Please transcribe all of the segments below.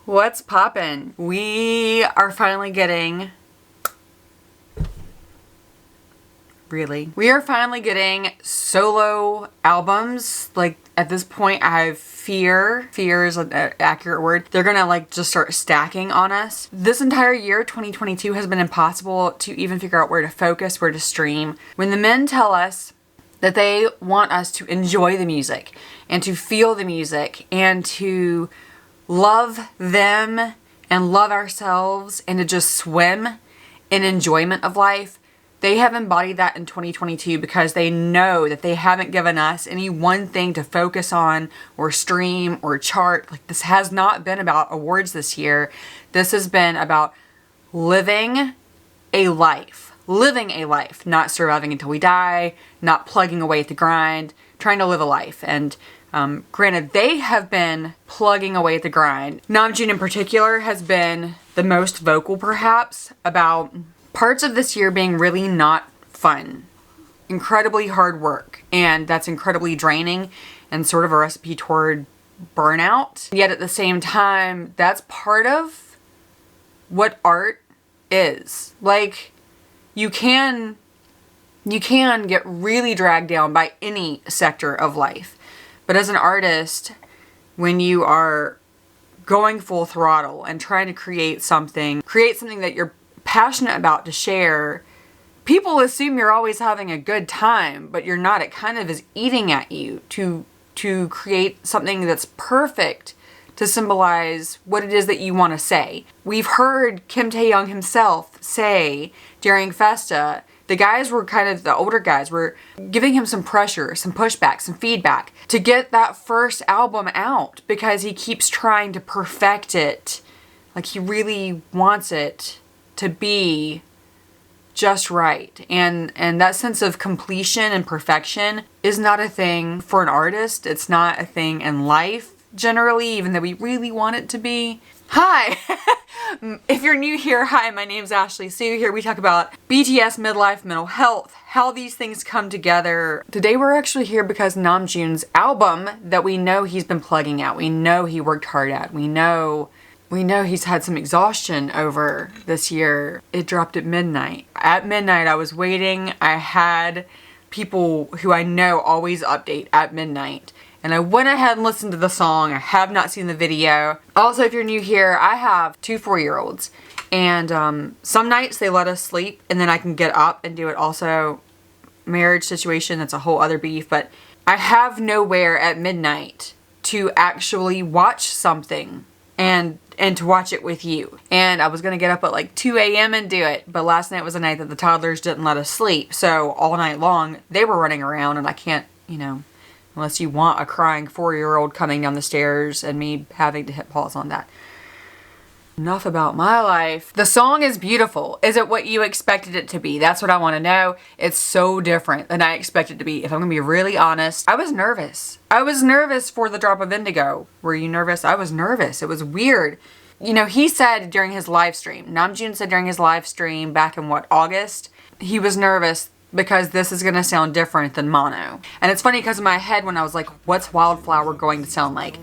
What's poppin'? We are finally getting... We are finally getting solo albums. Like, at this point, I have fear is an accurate word. They're gonna like just start stacking on us. This entire year, 2022, has been impossible to even figure out where to focus, where to stream. When the men tell us that they want us to enjoy the music and to feel the music and to love them and love ourselves and to just swim in enjoyment of life, they have embodied that in 2022 because they know that they haven't given us any one thing to focus on or stream or chart. Like, this has not been about awards this year. This has been about living a life, not surviving until we die, not plugging away at the grind, trying to live a life. And granted, they have been plugging away at the grind. Namjoon in particular has been the most vocal, perhaps, about parts of this year being really not fun. Incredibly hard work. And that's incredibly draining and sort of a recipe toward burnout. Yet at the same time, that's part of what art is. Like, you can get really dragged down by any sector of life. But as an artist, when you are going full throttle and trying to create something that you're passionate about to share, people assume you're always having a good time, but you're not. It kind of is eating at you to create something that's perfect to symbolize what it is that you want to say. We've heard Kim Taehyung himself say during Festa, the guys were the older guys were giving him some pressure, some pushback, some feedback to get that first album out because he keeps trying to perfect it. Like, he really wants it to be just right. And that sense of completion and perfection is not a thing for an artist. It's not a thing in life generally, even though we really want it to be. Hi! If you're new here, hi, my name's Ashley Sue. Here we talk about BTS, midlife, mental health, how these things come together. Today we're actually here because Namjoon's album that we know he's been plugging out, we know he worked hard at, we know he's had some exhaustion over this year. It dropped at midnight. At midnight I was waiting. I had people who I know always update at midnight. And I went ahead and listened to the song. I have not seen the video. Also, if you're new here, I have 2 4-year-olds. And some nights they let us sleep and then I can get up and do it. Also, marriage situation, that's a whole other beef. But I have nowhere at midnight to actually watch something and to watch it with you. And I was going to get up at like 2 a.m. and do it. But last night was a night that the toddlers didn't let us sleep. So all night long, they were running around and I can't, unless you want a crying 4-year-old coming down the stairs and me having to hit pause on that. Enough about my life. The song is beautiful. Is it what you expected it to be? That's what I want to know. It's so different than I expected it to be. If I'm going to be really honest, I was nervous. I was nervous for the drop of Indigo. Were you nervous? I was nervous. It was weird. He said during his live stream, Namjoon said during his live stream back in August, he was nervous because this is going to sound different than mono. And it's funny because in my head when I was like, what's Wildflower going to sound like?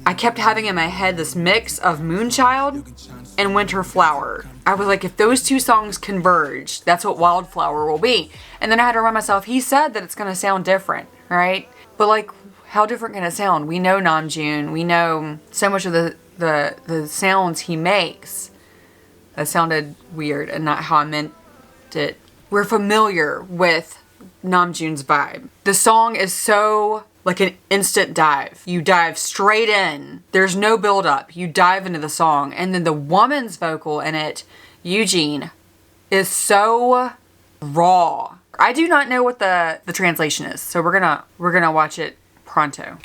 I kept having in my head this mix of Moonchild and Winter Flower. I was like, if those 2 songs converge, that's what Wildflower will be. And then I had to remind myself, he said that it's going to sound different, right? But like, how different can it sound? We know Namjoon. We know so much of the sounds he makes. That sounded weird and not how I meant it. We're familiar with Namjoon's vibe. The song is so like an instant dive. You dive straight in. There's no build up. You dive into the song. And then the woman's vocal in it, Eugene, is so raw. I do not know what the translation is. So we're gonna watch it pronto.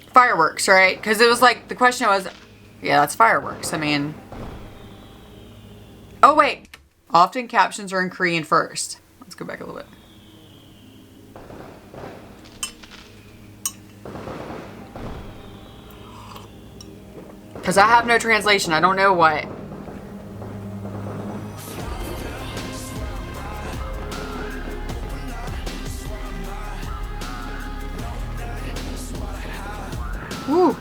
Fireworks, right? Because it was like, the question was, yeah, that's fireworks. I mean, oh wait, often captions are in Korean first. Let's go back a little bit. Because I have no translation. I don't know what. Woo.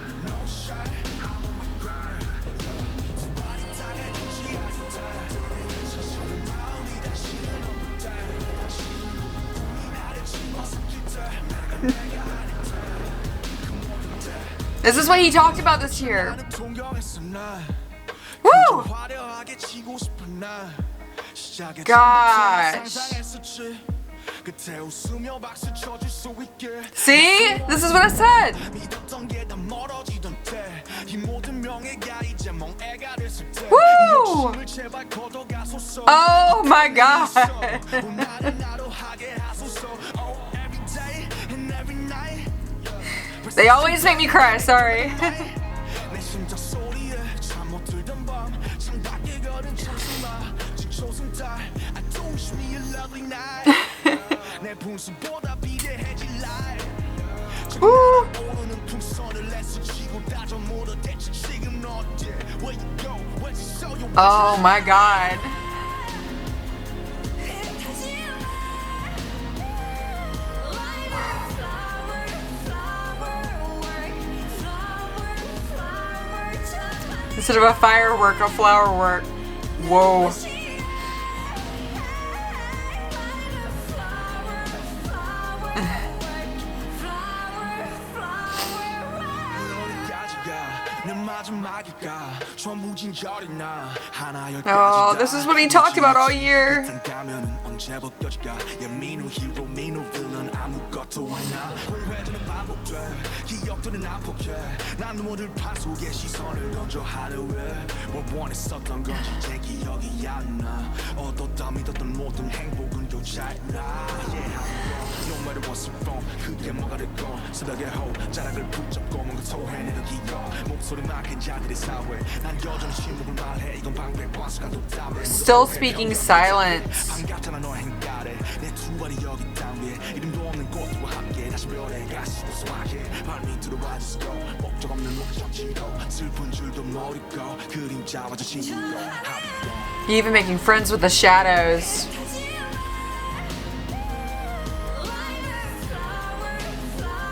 This is what he talked about this year. Woo! Gosh. See? This is what I said. Woo! Oh my God. They always make me cry, sorry. Woo. Oh my God. Instead of a firework, a flower work. Whoa. Oh, this is what he talked about all year. Still speaking silence. Even making friends with the shadows.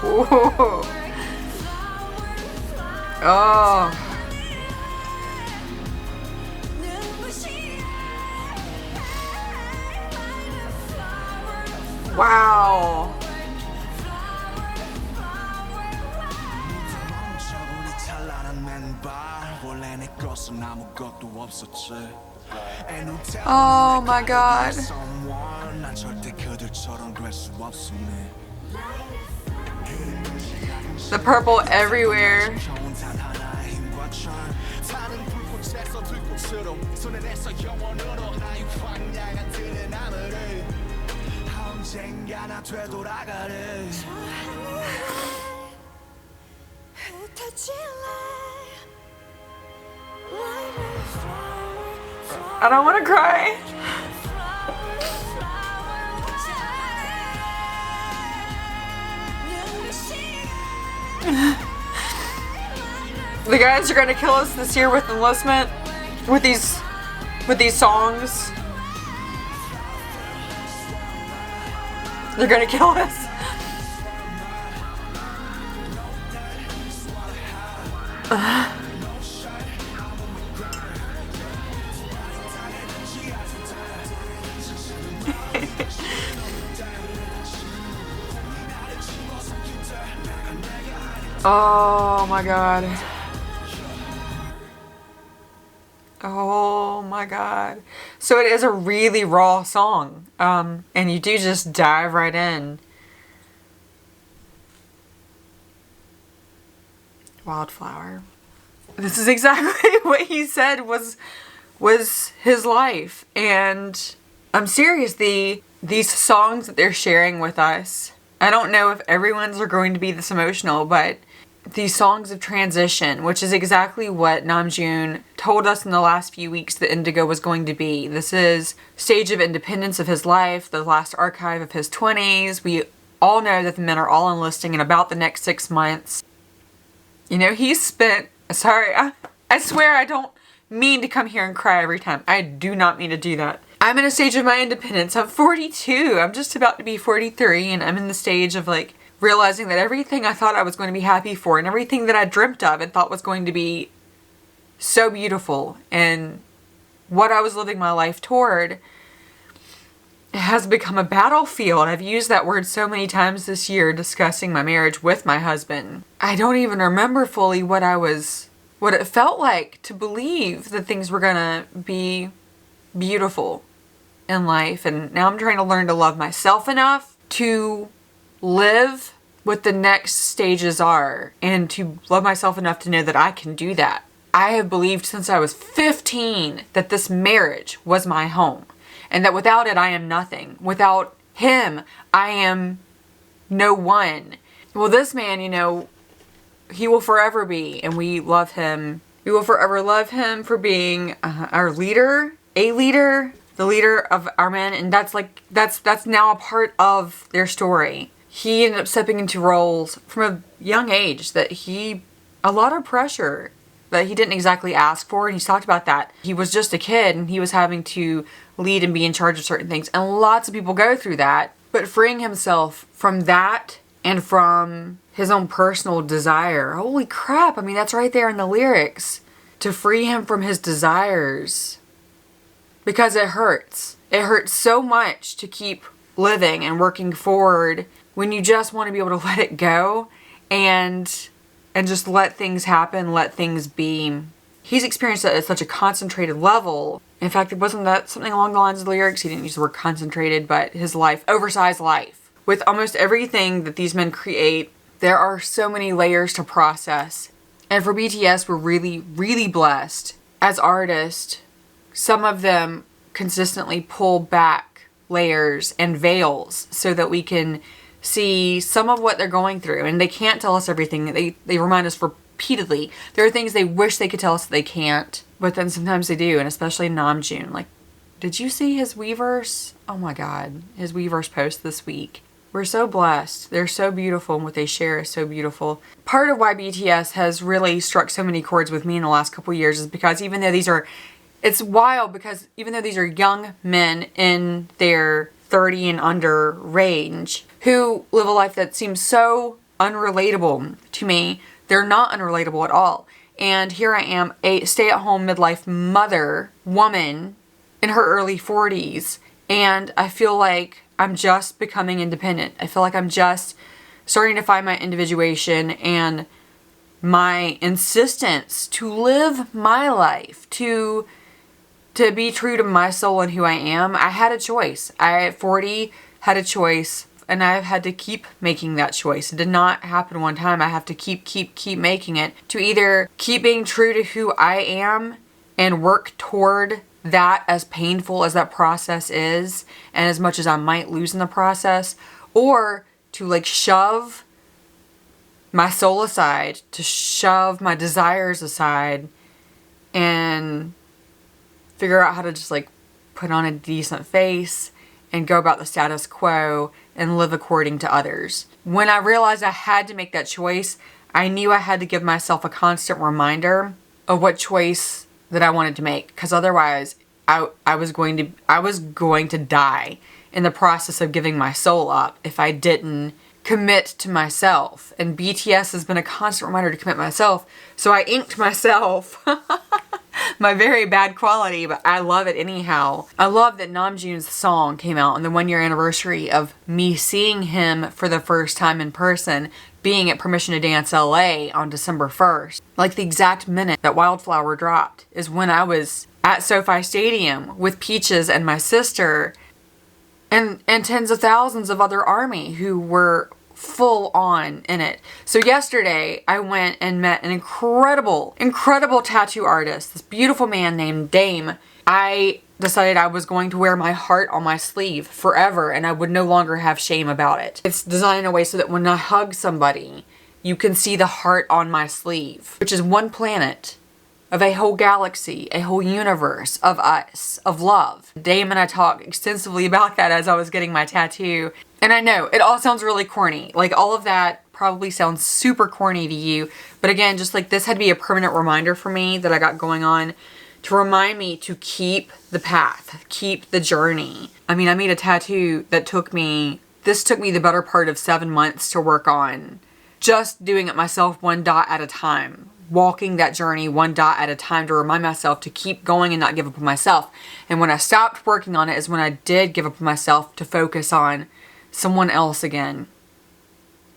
Whoa. Oh. Wow. Oh my God. The purple everywhere. I don't want to cry. The guys are gonna kill us this year with enlistment, with these songs. They're gonna kill us. Oh my God. Oh my God. So it is a really raw song. And you do just dive right in. Wildflower. This is exactly what he said was his life. And I'm serious, these songs that they're sharing with us, I don't know if everyone's are going to be this emotional, but these songs of transition, which is exactly what Namjoon told us in the last few weeks that Indigo was going to be. This is stage of independence of his life, the last archive of his 20s. We all know that the men are all enlisting in about the next 6 months. You know, he's spent, sorry, I swear I don't mean to come here and cry every time. I do not mean to do that. I'm in a stage of my independence. I'm 42. I'm just about to be 43, and I'm in the stage of like realizing that everything I thought I was going to be happy for and everything that I dreamt of and thought was going to be so beautiful and what I was living my life toward has become a battlefield. I've used that word so many times this year discussing my marriage with my husband. I don't even remember fully what it felt like to believe that things were gonna be beautiful in life. And now I'm trying to learn to love myself enough to live what the next stages are and to love myself enough to know that I can do that. I have believed since I was 15 that this marriage was my home and that without it, I am nothing. Without him, I am no one. Well, this man, you know, he will forever be, and we love him. We will forever love him for being our leader, the leader of our men, and that's now a part of their story. He ended up stepping into roles from a young age a lot of pressure that he didn't exactly ask for, and he's talked about that. He was just a kid, and he was having to lead and be in charge of certain things, and lots of people go through that, but freeing himself from that and from his own personal desire. Holy crap, I mean, that's right there in the lyrics. To free him from his desires. Because it hurts. It hurts so much to keep living and working forward when you just want to be able to let it go and just let things happen, let things be. He's experienced it at such a concentrated level. In fact, it wasn't that something along the lines of the lyrics. He didn't use the word concentrated, but his life, oversized life. With almost everything that these men create, there are so many layers to process. And for BTS, we're really, really blessed. As artists, some of them consistently pull back layers and veils so that we can see some of what they're going through. And they can't tell us everything. They remind us repeatedly. There are things they wish they could tell us that they can't. But then sometimes they do. And especially Namjoon. Like, did you see his Weverse? Oh my God. His Weverse post this week. We're so blessed. They're so beautiful, and what they share is so beautiful. Part of why BTS has really struck so many chords with me in the last couple years is because it's wild because even though these are young men in their 30 and under range who live a life that seems so unrelatable to me, they're not unrelatable at all. And here I am, a stay-at-home midlife mother, woman in her early 40s, and I feel like I'm just becoming independent. I feel like I'm just starting to find my individuation and my insistence to live my life, to be true to my soul and who I am. I had a choice. I, at 40, had a choice, and I've had to keep making that choice. It did not happen one time. I have to keep making it, to either keep being true to who I am and work toward that, as painful as that process is and as much as I might lose in the process, or to like shove my soul aside, to shove my desires aside and figure out how to just like put on a decent face and go about the status quo and live according to others. When I realized I had to make that choice, I knew I had to give myself a constant reminder of what choice that I wanted to make, because otherwise I was going to die in the process of giving my soul up if I didn't commit to myself. And BTS has been a constant reminder to commit myself, so I inked myself. My very bad quality, but I love it anyhow. I love that Namjoon's song came out on the 1-year anniversary of me seeing him for the first time in person, being at Permission to Dance LA on December 1st. Like the exact minute that Wildflower dropped is when I was at SoFi Stadium with Peaches and my sister and tens of thousands of other ARMY who were full on in it. So yesterday I went and met an incredible tattoo artist, this beautiful man named Dame. I decided I was going to wear my heart on my sleeve forever and I would no longer have shame about it. It's designed in a way so that when I hug somebody, you can see the heart on my sleeve, which is one planet of a whole galaxy, a whole universe of us, of love. Dame and I talked extensively about that as I was getting my tattoo. And I know, it all sounds really corny. Like, all of that probably sounds super corny to you. But again, just like this had to be a permanent reminder for me that I got going on to remind me to keep the path, keep the journey. I mean, I made a tattoo that took me this took me the better part of 7 months to work on. Just doing it myself one dot at a time. Walking that journey one dot at a time to remind myself to keep going and not give up on myself. And when I stopped working on it is when I did give up on myself to focus on someone else again.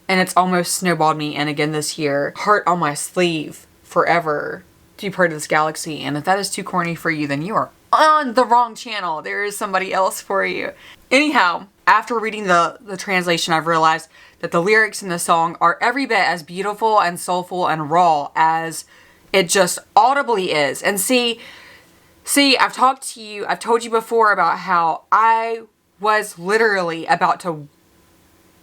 And it's almost snowballed me in again this year. Heart on my sleeve forever to be part of this galaxy. And if that is too corny for you, then you are on the wrong channel. There is somebody else for you. Anyhow, after reading the translation, I've realized that the lyrics in the song are every bit as beautiful and soulful and raw as it just audibly is. And see, I've told you before about how I was literally about to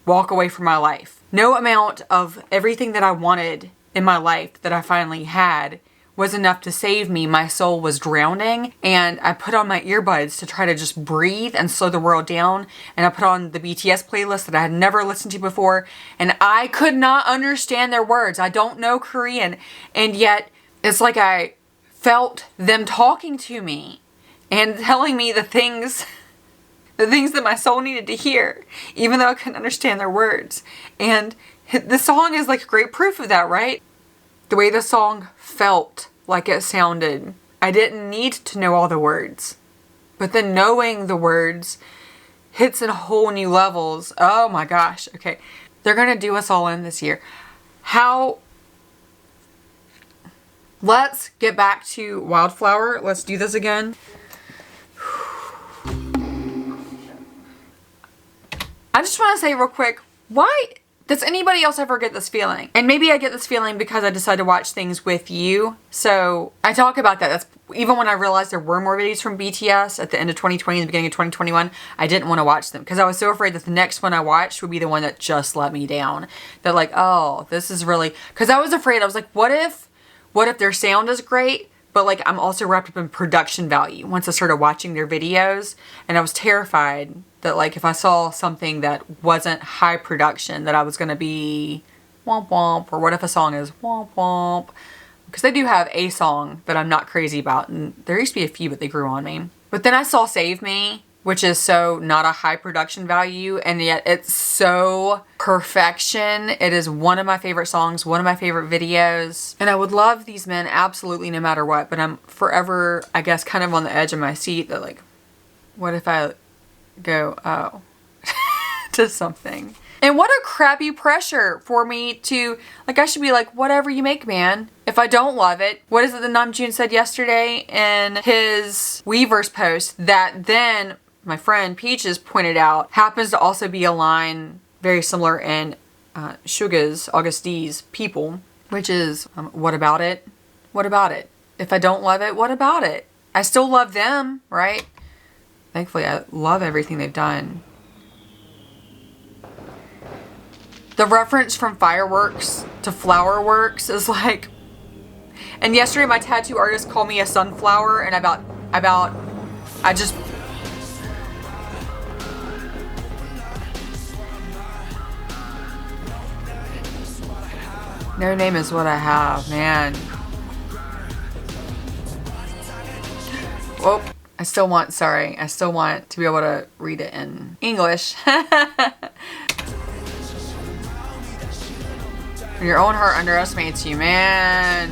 walk away from my life. No amount of everything that I wanted in my life that I finally had was enough to save me. My soul was drowning, and I put on my earbuds to try to just breathe and slow the world down. And I put on the BTS playlist that I had never listened to before, and I could not understand their words. I don't know Korean, and yet it's like I felt them talking to me and telling me the things that my soul needed to hear, even though I couldn't understand their words. And the song is like great proof of that, right? The way the song felt like it sounded. I didn't need to know all the words. But then knowing the words hits in whole new levels. Oh my gosh. Okay. They're going to do us all in this year. Let's get back to Wildflower. Let's do this again. I just want to say real quick, why does anybody else ever get this feeling? And maybe I get this feeling because I decided to watch things with you. So I talk about that. That's even when I realized there were more videos from BTS at the end of 2020 and the beginning of 2021, I didn't want to watch them because I was so afraid that the next one I watched would be the one that just let me down. That like, oh, this is really, because I was afraid. I was like, what if their sound is great, but like I'm also wrapped up in production value once I started watching their videos, and I was terrified that like if I saw something that wasn't high production that I was going to be womp womp, or what if a song is womp womp, because they do have a song that I'm not crazy about, and there used to be a few but they grew on me. But then I saw Save Me, which is so not a high production value, and yet it's so perfection. It is one of my favorite songs, one of my favorite videos, and I would love these men absolutely no matter what, but I'm forever, I guess, kind of on the edge of my seat that like, what if I go, oh, to something. And what a crappy pressure for me to, like, I should be like, whatever you make, man. If I don't love it, what is it that Namjoon said yesterday in his Weverse post that then my friend Peaches pointed out happens to also be a line very similar in Suga's, August D's People, which is, what about it? What about it? If I don't love it, what about it? I still love them, right? Thankfully, I love everything they've done. The reference from Fireworks to Flowerworks is like... And yesterday my tattoo artist called me a sunflower, and I just... No name is what I have, man. Whoa. I still want to be able to read it in English. When your own heart underestimates you, man.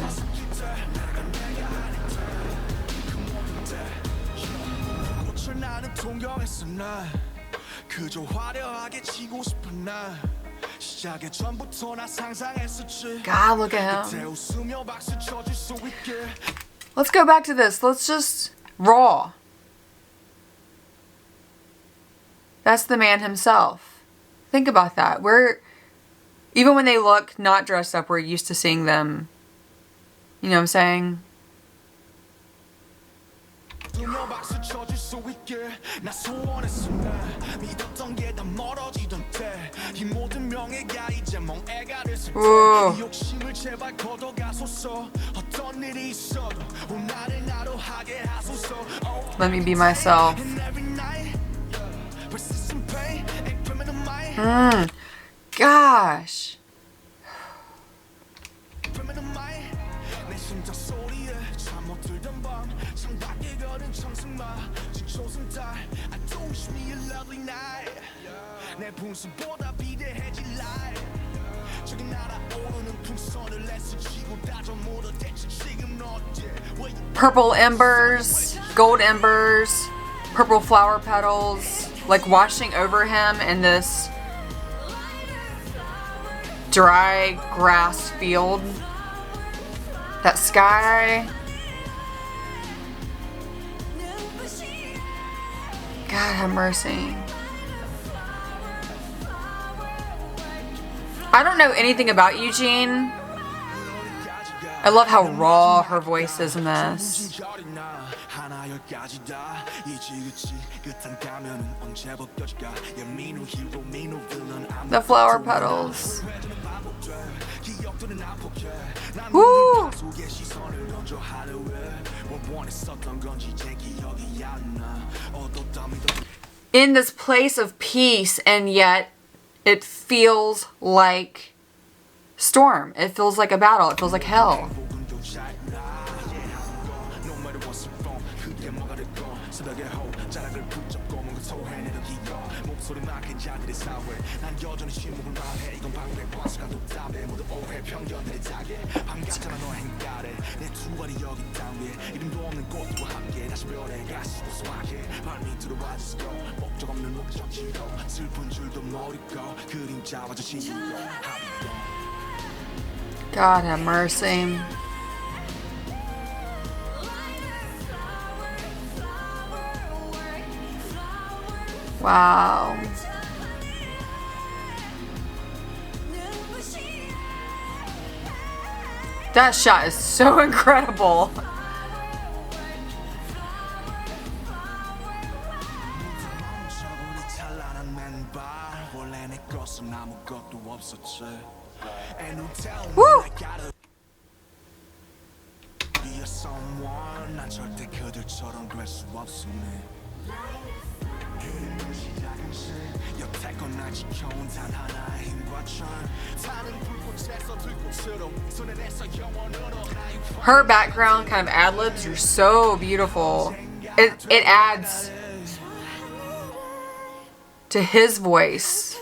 God, look at him. Let's go back to this. Let's just... Raw. That's the man himself. Think about that. Even when they look not dressed up, we're used to seeing them. You know what I'm saying? Ooh. Let me be myself. Gosh. Purple embers, gold embers, purple flower petals, like washing over him in this dry grass field. That sky. God have mercy. I don't know anything about Eugene. I love how raw her voice is in this. The flower petals. Woo! In this place of peace, and yet it feels like storm. It feels like a battle. It feels like hell. God have mercy. Wow. That shot is so incredible. Woo! Her background kind of ad-libs are so beautiful. It adds to his voice,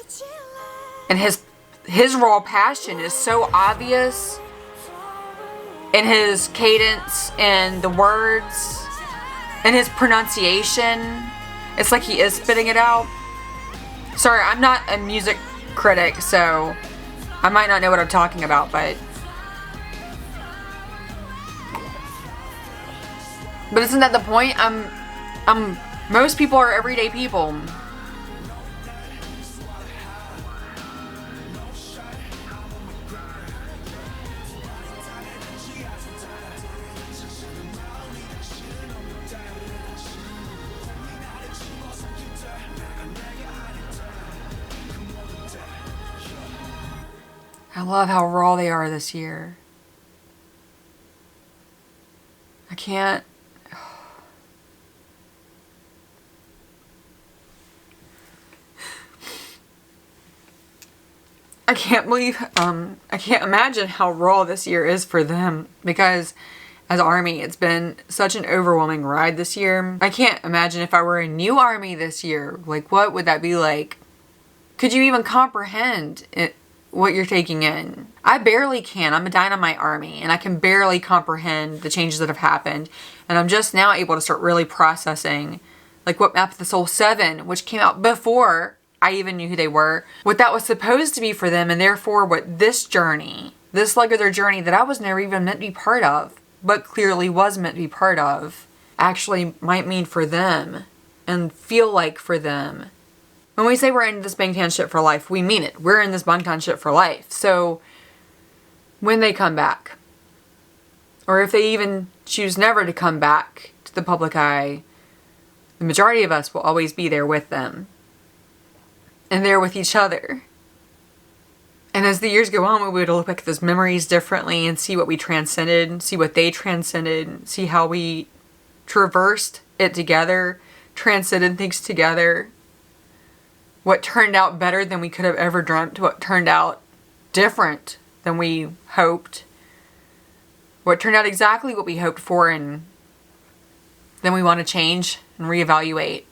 and his raw passion is so obvious in his cadence and the words and his pronunciation. It's like he is spitting it out. Sorry, I'm not a music critic, so I might not know what I'm talking about, but isn't that the point? Most people are everyday people. I love how raw they are this year. I can't. I can't believe, I can't imagine how raw this year is for them, because as ARMY, it's been such an overwhelming ride this year. I can't imagine if I were a new ARMY this year, like what would that be like? Could you even comprehend it, what you're taking in? I barely can. I'm a Dynamite ARMY, and I can barely comprehend the changes that have happened. And I'm just now able to start really processing, like what Map of the Soul 7, which came out before I even knew who they were, what that was supposed to be for them, and therefore what this journey, this leg of their journey that I was never even meant to be part of, but clearly was meant to be part of, actually might mean for them and feel like for them. When we say we're in this Bangtan shit for life, we mean it. We're in this Bangtan shit for life. So when they come back, or if they even choose never to come back to the public eye, the majority of us will always be there with them. And there with each other. And as the years go on, we'll be able to look back at those memories differently and see what we transcended, see what they transcended, see how we traversed it together, transcended things together. What turned out better than we could have ever dreamt, what turned out different than we hoped, what turned out exactly what we hoped for, and then we want to change and reevaluate.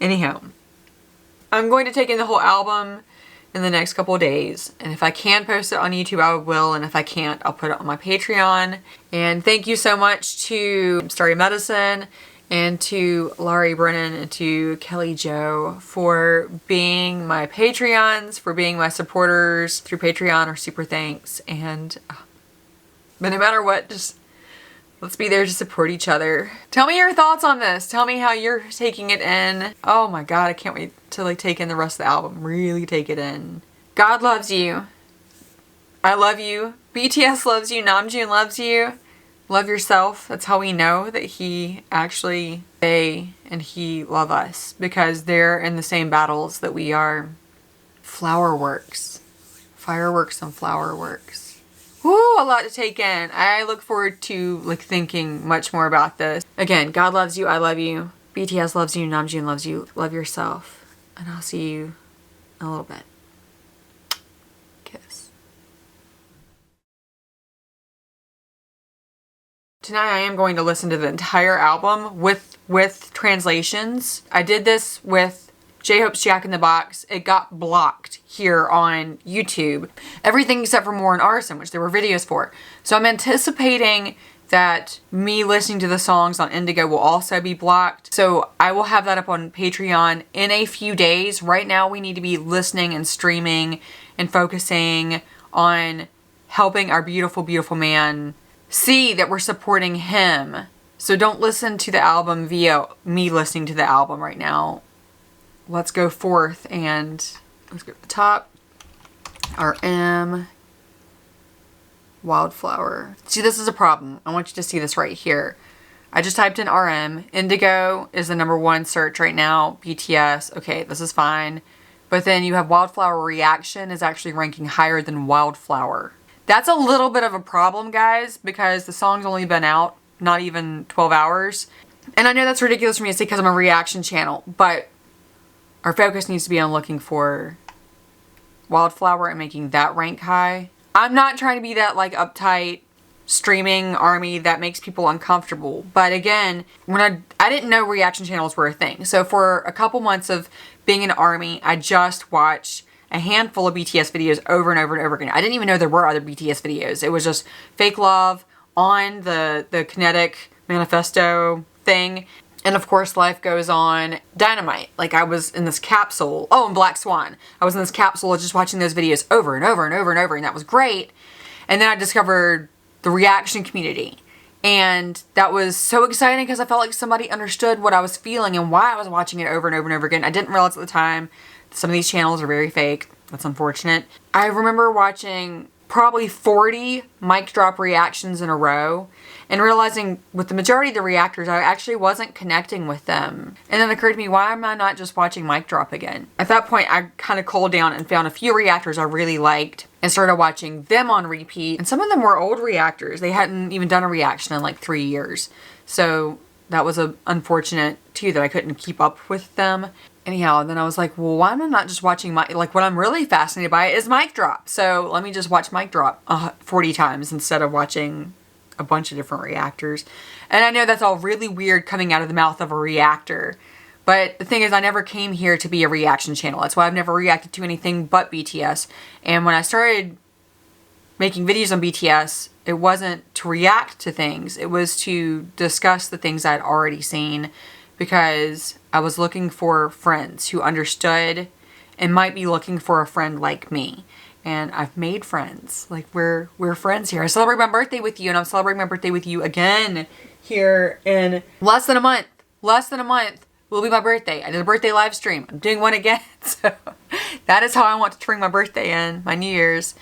Anyhow, I'm going to take in the whole album in the next couple of days. And if I can post it on YouTube, I will. And if I can't, I'll put it on my Patreon. And thank you so much to Starry Medicine and to Laurie Brennan and to Kelly Joe for being my Patreons, for being my supporters through Patreon or Super Thanks. And but no matter what, just let's be there to support each other. Tell me your thoughts on this. Tell me how you're taking it in. Oh my god, I can't wait to like take in the rest of the album. Really take it in. God loves you. I love you. BTS loves you. Namjoon loves you. Love yourself. That's how we know that they and he love us, because they're in the same battles that we are. Flowerworks. Fireworks and Flowerworks. Woo, a lot to take in. I look forward to like thinking much more about this. Again, God loves you. I love you. BTS loves you. Namjoon loves you. Love yourself. And I'll see you in a little bit. Kiss. Tonight I am going to listen to the entire album with translations. I did this with J-Hope's Jack in the Box. It got blocked here on YouTube. Everything except for More and Arson, which there were videos for. So I'm anticipating that me listening to the songs on Indigo will also be blocked. So I will have that up on Patreon in a few days. Right now we need to be listening and streaming and focusing on helping our beautiful, beautiful man see that we're supporting him. So don't listen to the album via me listening to the album right now. Let's go forth and let's go to the top. RM. Wildflower. See, this is a problem. I want you to see this right here. I just typed in RM. Indigo is the #1 search right now. BTS. Okay, this is fine. But then you have Wildflower Reaction is actually ranking higher than Wildflower. That's a little bit of a problem, guys, because the song's only been out not even 12 hours. And I know that's ridiculous for me to say because I'm a reaction channel, but our focus needs to be on looking for Wildflower and making that rank high. I'm not trying to be that like uptight streaming army that makes people uncomfortable. But again, when I didn't know reaction channels were a thing. So for a couple months of being an army, I just watched a handful of BTS videos over and over and over again. I didn't even know there were other BTS videos. It was just Fake Love on the Kinetic Manifesto thing. And of course, Life Goes On, Dynamite. Like I was in this capsule. Oh, and Black Swan. I was in this capsule just watching those videos over and over and over and over. And that was great. And then I discovered the reaction community. And that was so exciting because I felt like somebody understood what I was feeling and why I was watching it over and over and over again. I didn't realize at the time some of these channels are very fake. That's unfortunate. I remember watching probably 40 mic drop reactions in a row and realizing with the majority of the reactors, I actually wasn't connecting with them. And then it occurred to me, why am I not just watching mic drop again? At that point, I kind of cooled down and found a few reactors I really liked and started watching them on repeat. And some of them were old reactors. They hadn't even done a reaction in like 3 years. So that was unfortunate too, that I couldn't keep up with them. Anyhow, and then I was like, well, why am I not just watching like what I'm really fascinated by is mic drop. So let me just watch mic drop 40 times instead of watching a bunch of different reactors. And I know that's all really weird coming out of the mouth of a reactor. But the thing is, I never came here to be a reaction channel. That's why I've never reacted to anything but BTS. And when I started making videos on BTS, it wasn't to react to things. It was to discuss the things I'd already seen, because I was looking for friends who understood and might be looking for a friend like me. And I've made friends. Like we're friends here. I celebrate my birthday with you, and I'm celebrating my birthday with you again here in less than a month. Less than a month will be my birthday. I did a birthday live stream. I'm doing one again. So that is how I want to bring my birthday in, my New Year's.